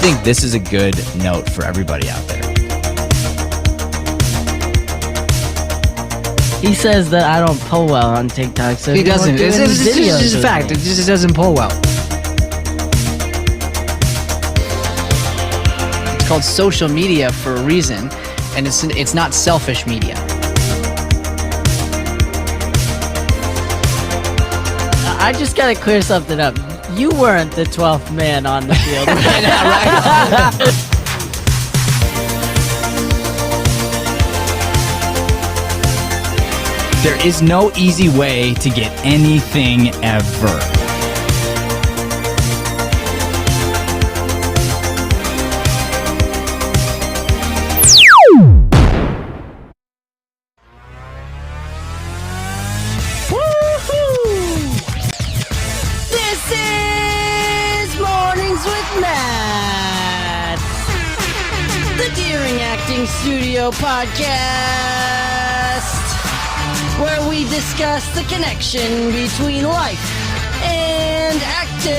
think this is a good note for everybody out there. He says that I don't pull well on TikTok, so He doesn't. It's It's a fact. It just doesn't pull well. It's called social media for a reason, and it's not selfish media. I just gotta clear something up. You weren't the 12th man on the field. There is no easy way to get anything ever. This is Mornings with Matt, the Deering Acting Studio podcast, where we discuss the connection between life and acting.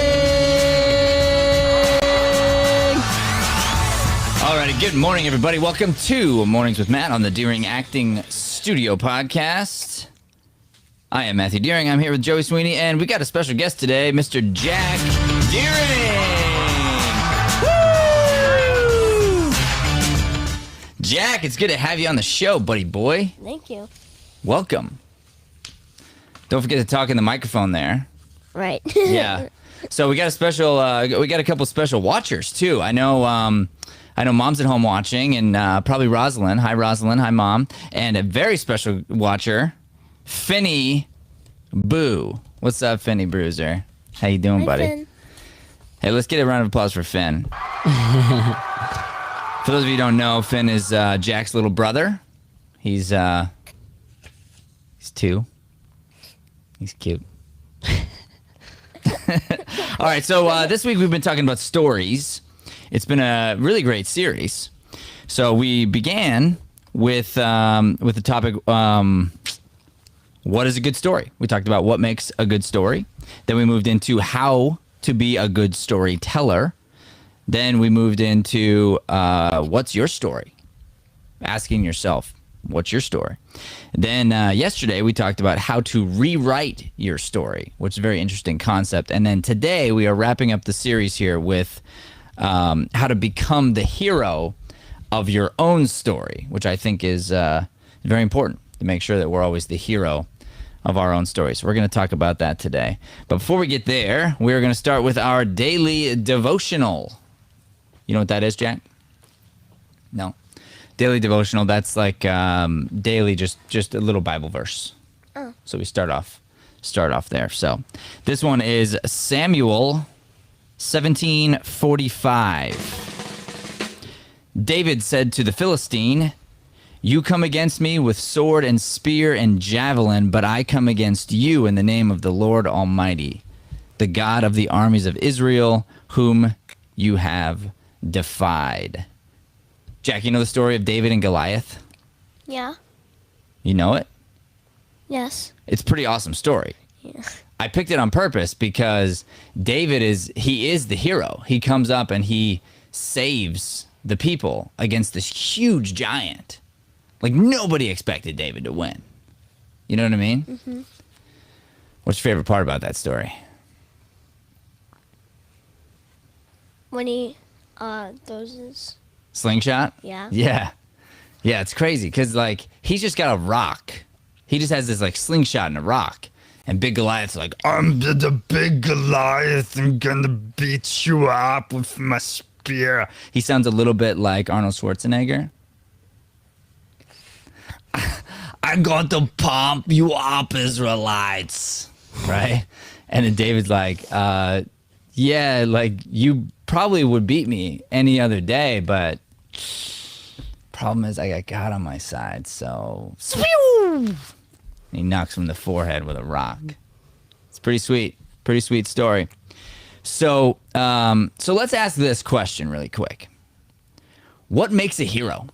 Alrighty, good morning, everybody. Welcome to Mornings with Matt on the Deering Acting Studio podcast. I am Matthew Deering. I'm here with Joey Sweeney, and we got a special guest today, Mr. Jack Deering. Woo! Jack, it's good to have you on the show, buddy boy. Thank you. Welcome. Don't forget to talk in the microphone there. Right. Yeah. So we got a special. We got a couple special watchers too. I know. Mom's at home watching, and probably Rosalind. Hi, Rosalind. Hi, Mom. And a very special watcher, Finny Boo. What's up, Finny Bruiser? How you doing, Hi, buddy? Finn. Hey, let's get a round of applause for Finn. For those of you who don't know, Finn is Jack's little brother. He's 2. He's cute. All right, so this week we've been talking about stories. It's been a really great series. So we began with the topic, what is a good story? We talked about what makes a good story. Then we moved into how to be a good storyteller. Then we moved into what's your story? Asking yourself, what's your story? Then yesterday we talked about how to rewrite your story, which is a very interesting concept. And then today we are wrapping up the series here with how to become the hero of your own story, which I think is very important to make sure that we're always the hero of our own story. So we're going to talk about that today. But before we get there, we're going to start with our daily devotional. You know what that is, Jack? No. Daily devotional, that's like daily, just a little Bible verse. Oh. So we start off there. So this one is Samuel 17:45. David said to the Philistine, "You come against me with sword and spear and javelin, but I come against you in the name of the Lord Almighty, the God of the armies of Israel, whom you have defied." Jack, you know the story of David and Goliath? Yeah. You know it? Yes. It's a pretty awesome story. Yeah. I picked it on purpose because David is the hero. He comes up and he saves the people against this huge giant. Like, nobody expected David to win. You know what I mean? Mm-hmm. What's your favorite part about that story? When he throws his... Slingshot? Yeah. Yeah. Yeah, it's crazy because, like, he's just got a rock. He just has this, like, slingshot and a rock. And Big Goliath's like, "I'm the big Goliath. I'm gonna beat you up with my spear." He sounds a little bit like Arnold Schwarzenegger. "I got to pump you up, Israelites." Right? And then David's like, yeah, like, you probably would beat me any other day, but problem is I got God on my side, so... He knocks him in the forehead with a rock. It's pretty sweet story. So let's ask this question really quick. What makes a hero?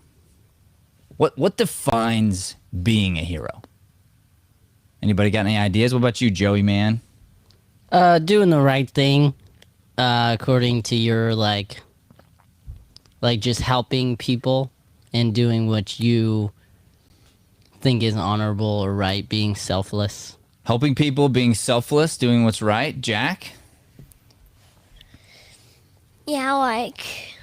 What defines being a hero? Anybody got any ideas? What about you, Joey, man? Doing the right thing, according to your, like, Like just helping people and doing what you think is honorable or right, being selfless. Helping people, being selfless, doing what's right. Jack? Yeah, like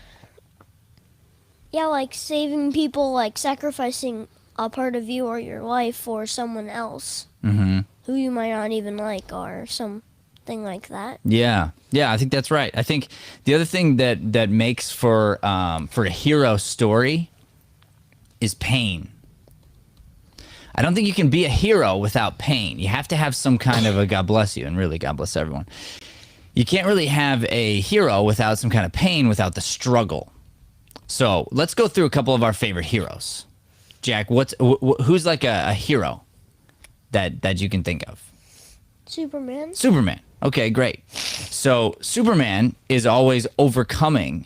saving people, like sacrificing a part of you or your life for someone else who you might not even like or something like that. Yeah, I think that's right. I think the other thing that makes for a hero story is pain. I don't think you can be a hero without pain. You have to have some kind of a God bless you, and really God bless everyone. You can't really have a hero without some kind of pain, without the struggle. So let's go through a couple of our favorite heroes. Jack, who's like a hero that you can think of? Superman. Superman. Okay, great. So Superman is always overcoming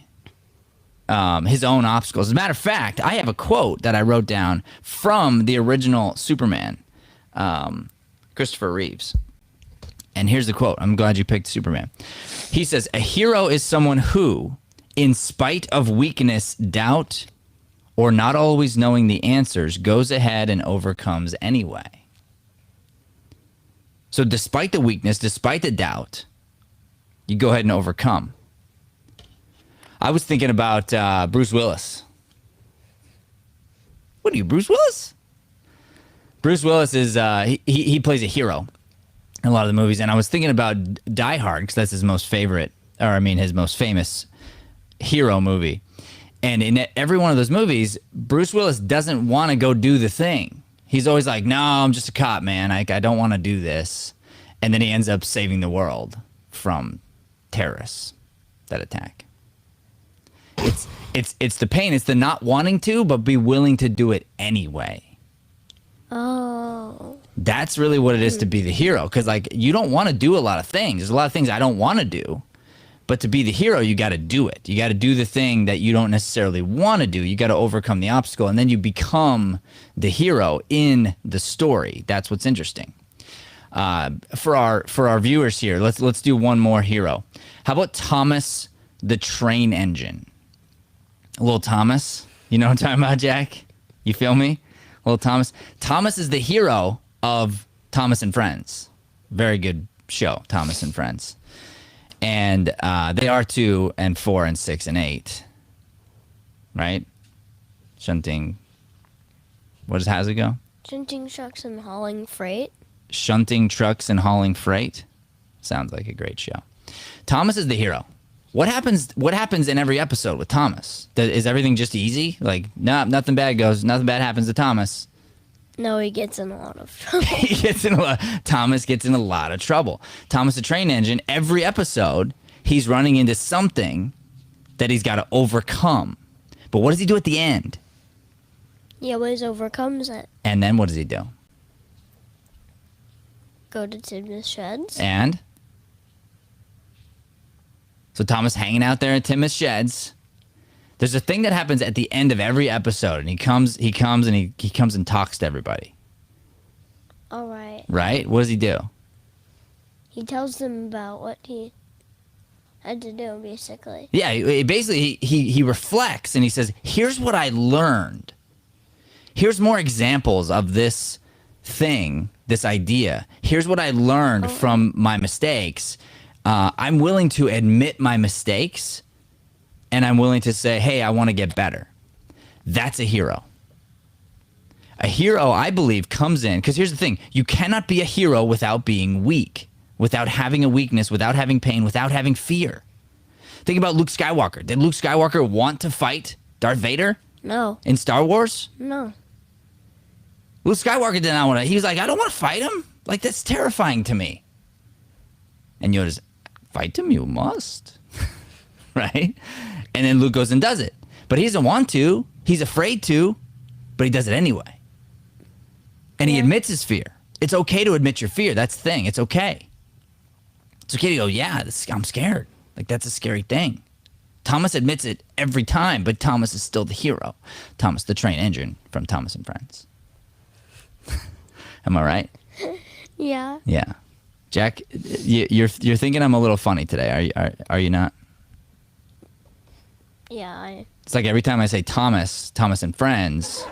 his own obstacles. As a matter of fact, I have a quote that I wrote down from the original Superman, Christopher Reeves. And here's the quote. I'm glad you picked Superman. He says, "A hero is someone who, in spite of weakness, doubt, or not always knowing the answers, goes ahead and overcomes anyway." So despite the weakness, despite the doubt, you go ahead and overcome. I was thinking about Bruce Willis. What are you, Bruce Willis? Bruce Willis is he plays a hero in a lot of the movies, and I was thinking about Die Hard because that's his most favorite, or I mean his most famous hero movie. And in every one of those movies, Bruce Willis doesn't want to go do the thing. He's always like, "No, I'm just a cop, man. I don't want to do this," and then he ends up saving the world from terrorists that attack. It's the pain. It's the not wanting to, but be willing to do it anyway. Oh. That's really what it is to be the hero. Because like you don't want to do a lot of things. There's a lot of things I don't want to do. But to be the hero, you got to do it. You got to do the thing that you don't necessarily want to do. You got to overcome the obstacle, and then you become the hero in the story. That's what's interesting. For our viewers here, let's do one more hero. How about Thomas the Train Engine? Little Thomas, you know what I'm talking about, Jack? You feel me? Little Thomas. Thomas is the hero of Thomas and Friends. Very good show, Thomas and Friends. And they are 2 and 4 and 6 and 8, right? Shunting. How's it go? Shunting trucks and hauling freight. Shunting trucks and hauling freight. Sounds like a great show. Thomas is the hero. What happens in every episode with Thomas? Is everything just easy? Like, nah, nothing bad happens to Thomas. No, he gets in a lot of trouble. Thomas gets in a lot of trouble. Thomas the Train Engine, every episode, he's running into something that he's got to overcome. But what does he do at the end? He always overcomes it. And then what does he do? Go to Tim's sheds. And? So Thomas hanging out there at Tim's sheds. There's a thing that happens at the end of every episode, and he comes and talks to everybody. All right. Right? What does he do? He tells them about what he had to do, basically. Yeah, he reflects and he says, "Here's what I learned. Here's more examples of this thing, this idea. Here's what I learned from my mistakes. I'm willing to admit my mistakes, and I'm willing to say, hey, I want to get better." That's a hero. A hero, I believe, comes in, because here's the thing. You cannot be a hero without being weak, without having a weakness, without having pain, without having fear. Think about Luke Skywalker. Did Luke Skywalker want to fight Darth Vader? No. In Star Wars? No. Luke Skywalker did not want to. He was like, I don't want to fight him. Like, that's terrifying to me. And Yoda's, fight him, you must. Right? And then Luke goes and does it. But he doesn't want to. He's afraid to. But he does it anyway. And he admits his fear. It's okay to admit your fear. That's the thing. It's okay. It's okay to go, yeah, I'm scared. Like, that's a scary thing. Thomas admits it every time, but Thomas is still the hero. Thomas the Train Engine from Thomas and Friends. Am I right? Yeah. Yeah. Jack, you're thinking I'm a little funny today. Are you not? Yeah, It's like every time I say Thomas and Friends,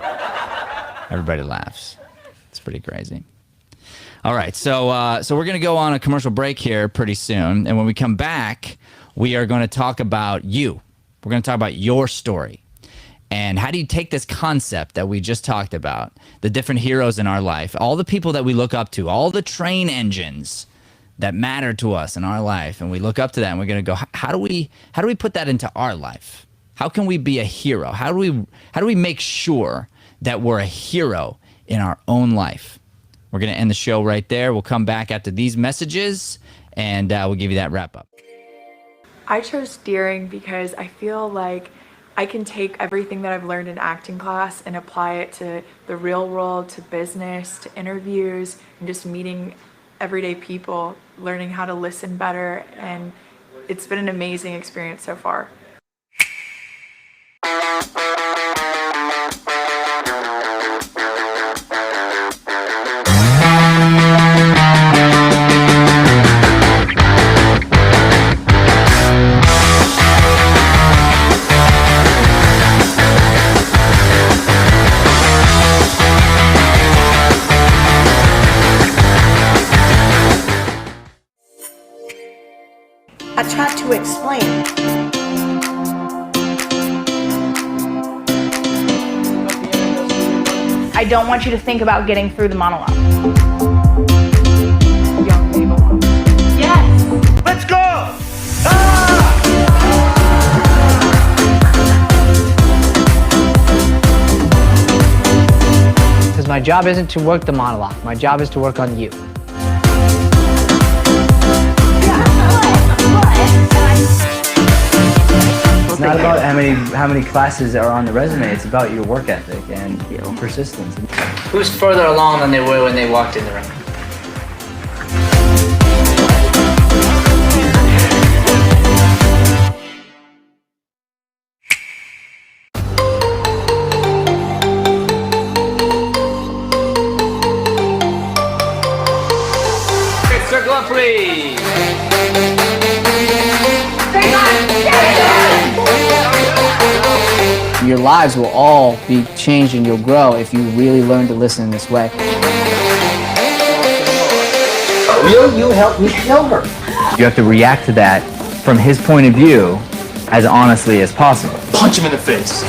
everybody laughs. It's pretty crazy. All right, so we're going to go on a commercial break here pretty soon. And when we come back, we are going to talk about you. We're going to talk about your story. And how do you take this concept that we just talked about, the different heroes in our life, all the people that we look up to, all the train engines that matter to us in our life, and we look up to that, and we're going to go, how do we put that into our life? How can we be a hero? How do we make sure that we're a hero in our own life? We're going to end the show right there. We'll come back after these messages, and we'll give you that wrap up. I chose steering because I feel like I can take everything that I've learned in acting class and apply it to the real world, to business, to interviews, and just meeting everyday people, learning how to listen better, and it's been an amazing experience so far. I tried to explain. I don't want you to think about getting through the monologue. Young Mabel. Yes! Let's go! Because my job isn't to work the monologue. My job is to work on you. It's not about how many classes are on the resume. It's about your work ethic and persistence. Who's further along than they were when they walked in the room? Circle up, please. Your lives will all be changed and you'll grow if you really learn to listen in this way. Will you help me kill her? You have to react to that from his point of view as honestly as possible. Punch him in the face.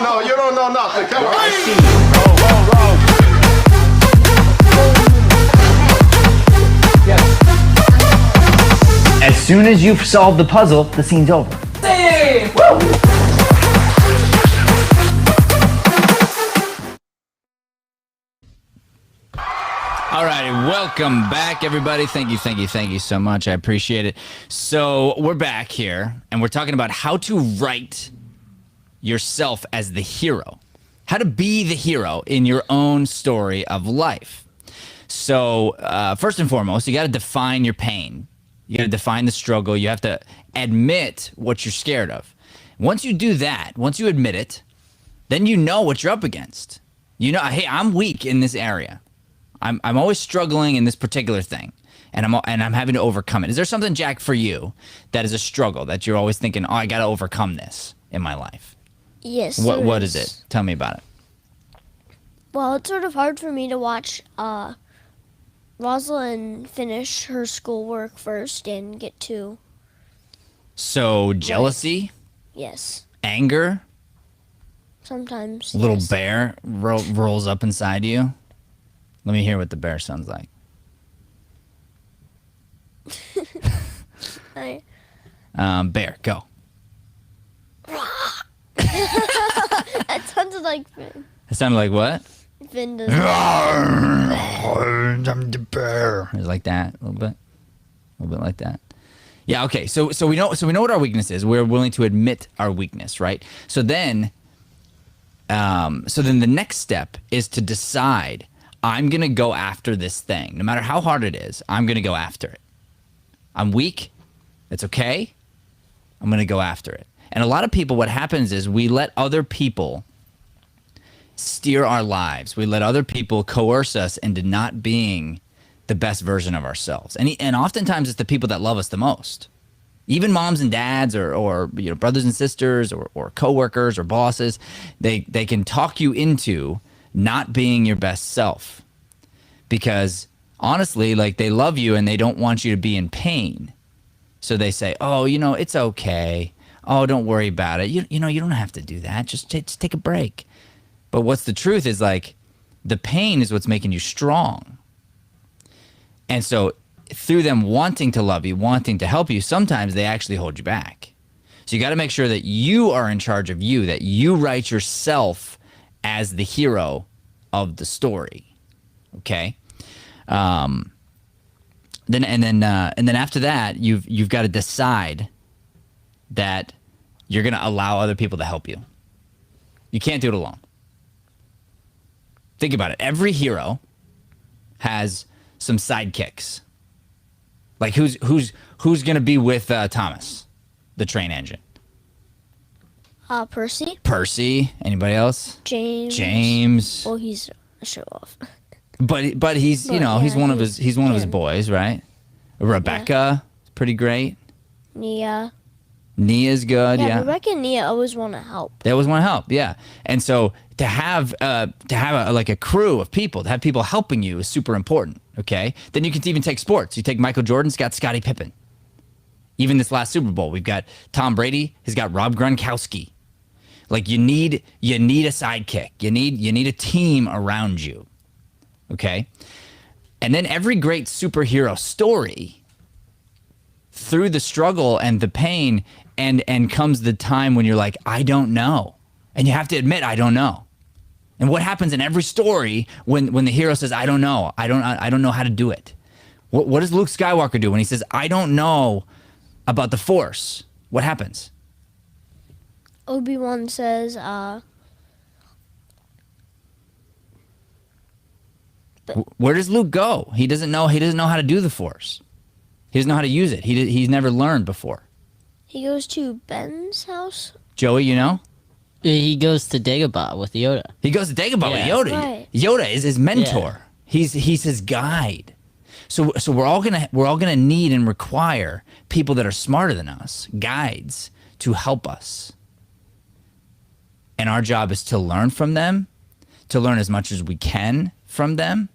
No, you don't know nothing. Come on. As soon as you've solved the puzzle, the scene's over. All righty, welcome back, everybody. Thank you so much. I appreciate it. So we're back here, and we're talking about how to write yourself as the hero, how to be the hero in your own story of life. So first and foremost, you got to define your pain. You got to define the struggle. You have to admit what you're scared of. Once you do that, once you admit it, then you know what you're up against. You know, hey, I'm weak in this area. I'm always struggling in this particular thing, and I'm having to overcome it. Is there something, Jack, for you that is a struggle that you're always thinking, oh, I got to overcome this in my life? yes. What is it? Tell me about it. Well, it's sort of hard for me to watch Rosalind finish her schoolwork first and get to, So jealousy, yes, anger, sometimes. a little yes. bear rolls up inside you. Let me hear what the bear sounds like. Bear, go. That sounded like Finn. It sounded like what? Finn does. I'm the bear. It's like that, a little bit like that. Yeah. Okay. So we know what our weakness is. We're willing to admit our weakness, right? So then the next step is to decide, I'm gonna go after this thing, no matter how hard it is. I'm gonna go after it. I'm weak. It's okay. I'm gonna go after it. And a lot of people, what happens is we let other people steer our lives. We let other people coerce us into not being the best version of ourselves. And oftentimes it's the people that love us the most. Even moms and dads or brothers and sisters or coworkers or bosses, they can talk you into not being your best self because honestly, like they love you and they don't want you to be in pain. So they say, oh, it's okay. Oh, don't worry about it. You don't have to do that. Just take a break. But what's the truth is like the pain is what's making you strong. And so through them wanting to love you, wanting to help you, sometimes they actually hold you back. So you got to make sure that you are in charge of you, that you write yourself as the hero of the story. Okay? Then after that, you've got to decide that you're going to allow other people to help you. You can't do it alone. Think about it. Every hero has some sidekicks. Like who's going to be with Thomas, the train engine? Percy. Percy. Anybody else? James. Well, he's a show off. But he's he's one of his boys, right? Rebecca, pretty great. Nia's good, yeah. Rebecca and Nia always want to help. They always want to help, yeah. And so to have a crew of people, to have people helping you is super important. Okay, then you can even take sports. You take Michael Jordan's got Scottie Pippen. Even this last Super Bowl, we've got Tom Brady. He's got Rob Gronkowski. Like you need a sidekick. You need a team around you. Okay, and then every great superhero story, through the struggle and the pain, and comes the time when you're like, I don't know, and you have to admit I don't know. And what happens in every story when the hero says, I don't know, I don't know how to do it. What does Luke Skywalker do when he says, I don't know about the Force? What happens? Obi-Wan says, where does Luke go? He doesn't know how to do the Force. He doesn't know how to use it. He's never learned before. He goes to Ben's house. Joey, you know? He goes to Dagobah with Yoda. He goes to Dagobah with Yoda. Right. Yoda is his mentor. Yeah. He's his guide. So we're all gonna need and require people that are smarter than us, guides, to help us. And our job is to learn from them, to learn as much as we can from them,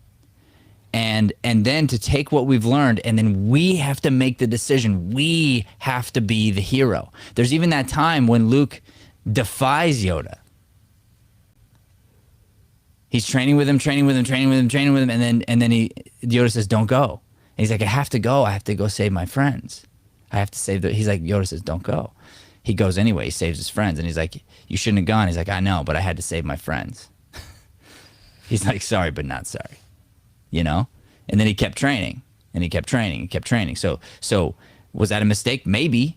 and then to take what we've learned, and then we have to make the decision. We have to be the hero. There's even that time when Luke defies Yoda. He's training with him, and then Yoda says, "Don't go." And he's like, "I have to go. I have to go save my friends. I have to save the." He's like, Yoda says, "Don't go." He goes anyway. He saves his friends, and he's like, "You shouldn't have gone." He's like, "I know, but I had to save my friends." He's like, "Sorry, but not sorry," And then he kept training, and he kept training. So was that a mistake? Maybe,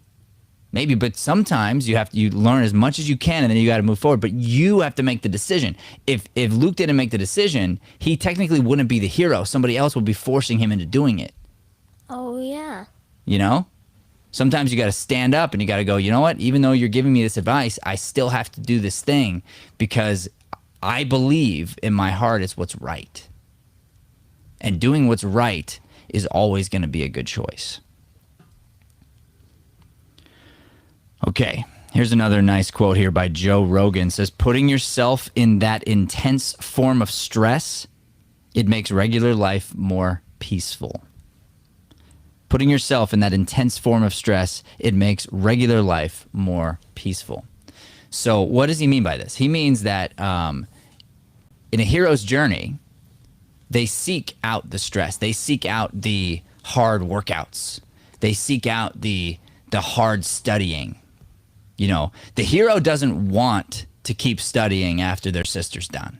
but sometimes you learn as much as you can, and then you got to move forward. But you have to make the decision. If Luke didn't make the decision, he technically wouldn't be the hero. Somebody else would be forcing him into doing it. Oh yeah. Sometimes you got to stand up and you got to go, you know what? Even though you're giving me this advice, I still have to do this thing because I believe in my heart it's what's right. And doing what's right is always going to be a good choice. Okay, here's another nice quote here by Joe Rogan. It says, putting yourself in that intense form of stress, it makes regular life more peaceful. Putting yourself in that intense form of stress, it makes regular life more peaceful. So what does he mean by this? He means that in a hero's journey, they seek out the stress. They seek out the hard workouts. They seek out the hard studying. The hero doesn't want to keep studying after their sister's done.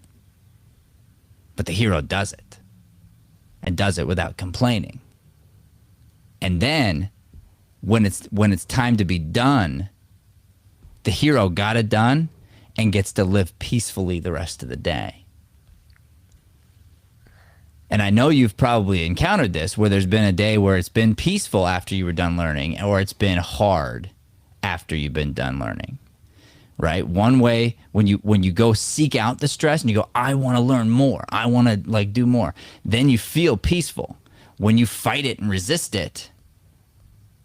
But the hero does it. And does it without complaining. And then when it's time to be done, the hero got it done and gets to live peacefully the rest of the day. And I know you've probably encountered this, where there's been a day where it's been peaceful after you were done learning, or it's been hard after you've been done learning, right? One way, when you go seek out the stress and you go, I want to learn more, I want to do more, then you feel peaceful. When you fight it and resist it,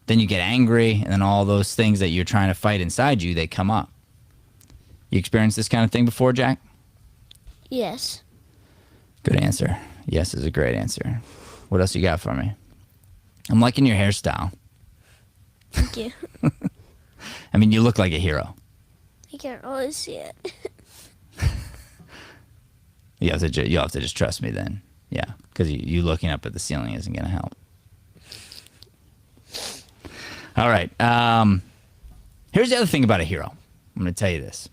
then you get angry, and then all those things that you're trying to fight inside you, they come up. You experienced this kind of thing before, Jack? Yes. Good answer. Yes is a great answer. What else you got for me? I'm liking your hairstyle. Thank you. I mean, you look like a hero. You can't always see it. You have to just trust me then. Yeah, because you looking up at the ceiling isn't going to help. All right. Here's the other thing about a hero. I'm going to tell you this.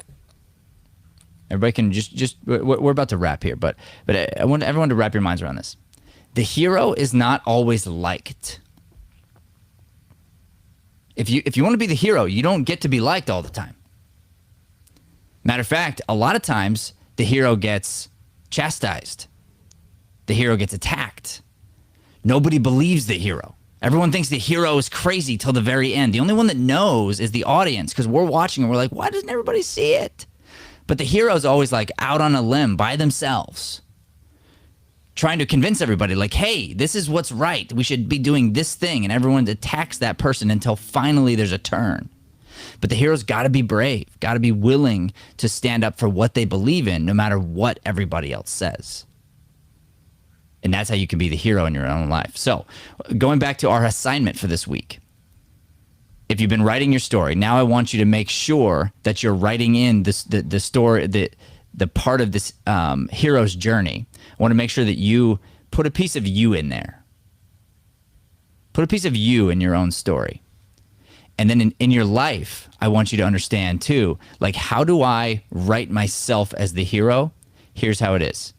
Everybody can just we're about to wrap here, but I want everyone to wrap your minds around this. The hero is not always liked. If you want to be the hero, you don't get to be liked all the time. Matter of fact, a lot of times the hero gets chastised. The hero gets attacked. Nobody believes the hero. Everyone thinks the hero is crazy till the very end. The only one that knows is the audience, because we're watching and we're like, why doesn't everybody see it? But the hero's always like out on a limb by themselves, trying to convince everybody like, hey, this is what's right. We should be doing this thing. And everyone attacks that person until finally there's a turn. But the hero's got to be brave, got to be willing to stand up for what they believe in, no matter what everybody else says. And that's how you can be the hero in your own life. So going back to our assignment for this week, if you've been writing your story, now I want you to make sure that you're writing in the story, the part of this hero's journey. I want to make sure that you put a piece of you in there. Put a piece of you in your own story. And then in your life, I want you to understand too, like, how do I write myself as the hero? Here's how it is.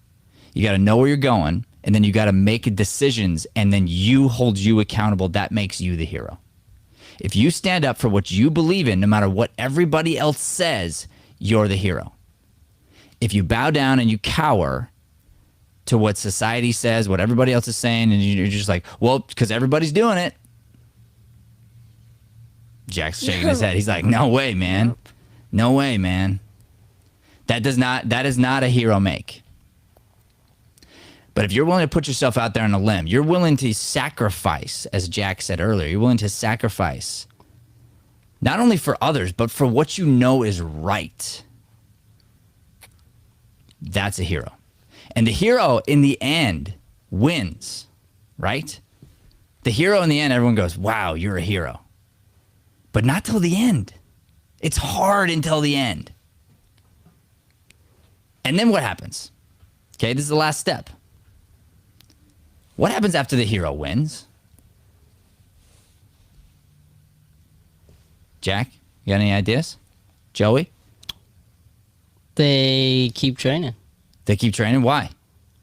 You got to know where you're going, and then you got to make decisions, and then you hold you accountable. That makes you the hero. If you stand up for what you believe in, no matter what everybody else says, you're the hero. If you bow down and you cower to what society says, what everybody else is saying, and you're just like, well, because everybody's doing it. Jack's shaking his head. He's like, no way, man. Nope. No way, man. That is not a hero make. But if you're willing to put yourself out there on a limb, you're willing to sacrifice, as Jack said earlier, you're willing to sacrifice not only for others, but for what you know is right. That's a hero. And the hero in the end wins, right? The hero in the end, everyone goes, wow, you're a hero. But not till the end. It's hard until the end. And then what happens? Okay, this is the last step. What happens after the hero wins? Jack, you got any ideas? Joey? They keep training. They keep training? Why?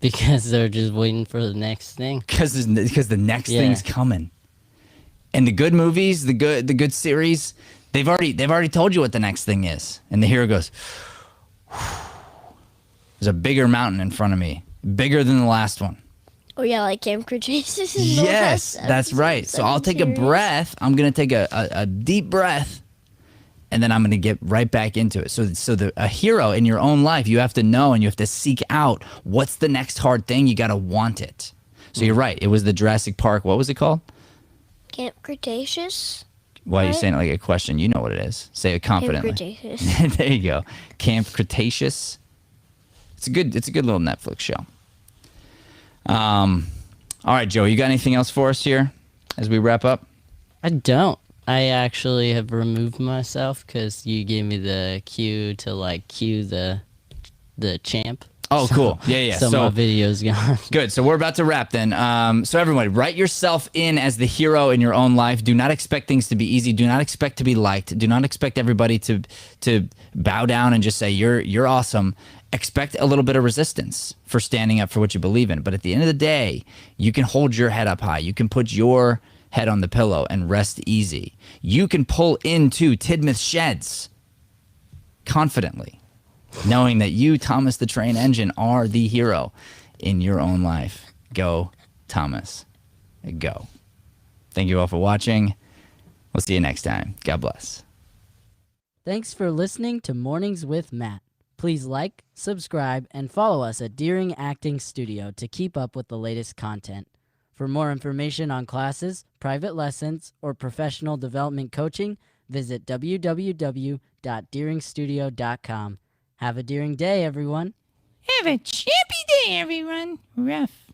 Because they're just waiting for the next thing. Because the next thing's coming. And the good movies, the good series, they've already told you what the next thing is. And the hero goes, there's a bigger mountain in front of me, bigger than the last one. Oh yeah, like Camp Cretaceous. Yes, that's right. So I'll take a breath. I'm gonna take a deep breath, and then I'm gonna get right back into it. So a hero in your own life, you have to know and you have to seek out what's the next hard thing. You gotta want it. So you're right. It was the Jurassic Park. What was it called? Camp Cretaceous. Why are you saying it like a question? You know what it is. Say it confidently. Camp Cretaceous. There you go. Camp Cretaceous. It's a good little Netflix show. All right, Joe, you got anything else for us here as we wrap up? I don't. I actually have removed myself because you gave me the cue to like cue the champ. Oh, cool. Yeah. So my video's gone. Good. So we're about to wrap then. So everybody, write yourself in as the hero in your own life. Do not expect things to be easy. Do not expect to be liked. Do not expect everybody to bow down and just say you're awesome. Expect a little bit of resistance for standing up for what you believe in. But at the end of the day, you can hold your head up high. You can put your head on the pillow and rest easy. You can pull into Tidmouth Sheds confidently, knowing that you, Thomas the Train Engine, are the hero in your own life. Go, Thomas. Go. Thank you all for watching. We'll see you next time. God bless. Thanks for listening to Mornings with Matt. Please like, subscribe, and follow us at Deering Acting Studio to keep up with the latest content. For more information on classes, private lessons, or professional development coaching, visit www.deeringstudio.com. Have a Deering day, everyone. Have a chippy day, everyone. Rough.